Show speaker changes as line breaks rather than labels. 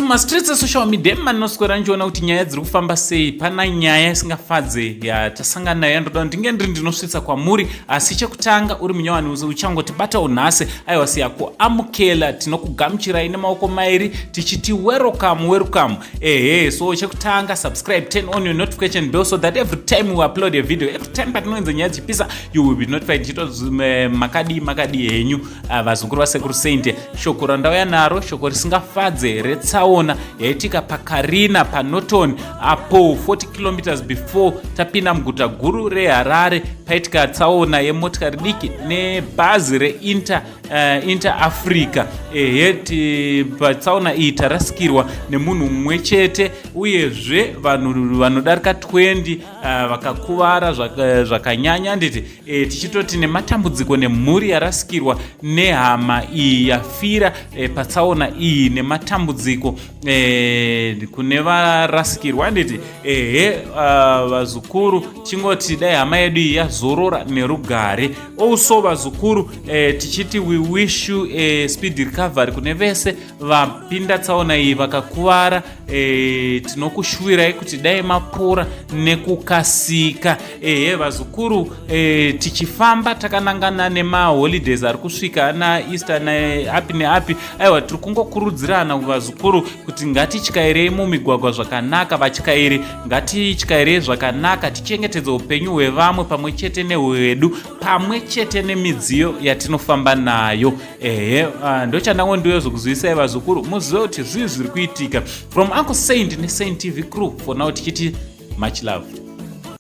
Mastreets social media manoswera njiona kuti nyaya dziri kufamba sei. Pana nyaya isingafadze yatasangana nayo yandoda ndinge ndinosvitsa kwamuri, asi chekutanga uri munyowani uchangotibata unhasi. Aiwa siyako amukela tinokugamuchirai nemaoko mairi tichiti welcome. So chekutanga subscribe, turn on your notification bell so that every time we upload a video, every time patinoenza nyaya dzichipisa, you will be notified. Chito makadi henyu vazukuru vasekuru Sainte. Shoko randauya naro, shoko risingafadze retsaona yaitika PaKarina MuNorton apo 40 km before tapinda muguta guru reHarare paitika tsaona yemotikari diki nebhazi reInter Africa. Patsaona iyi tarasikirwa nemunhu mumwe chete, uyezve vanhu vanodarika 20 vakakuvara zvakanyanya. Nditi tichitoti nematambudziko nemhuri yarasikirwa nehama iyi yafira patsaona iyi nematambudziko kune varasikirwa. Nditi vazukuru chingoti dai hama yedu iyi yazorora nerugare. Also vazukuru tichiti we wish you a speed recovery kune vese vapinda tsaona iyi vakakuvara. Tinokushwirai kuti dai mapora nekukasika. Vazukuru tichifamba takanangana nemaholidays ari kusvika ana Easter naapi neapi. Aiwa tiri kungokurudzirana vazukuru kuti ngatityairei mumigwagwa zvakanaka. Vatyairi ngatityairei zvakanaka, tichengetedze upenyu hwevamwe pamwe chete nehwedu, pamwe chete nemidziyo yatinofamba nayo. Ndochandangondiwe zvokuzivisai vazukuru muzive kuti zvii zviri kuitika. From Uncle Saint neSaint TV crew, for now tichiti much love.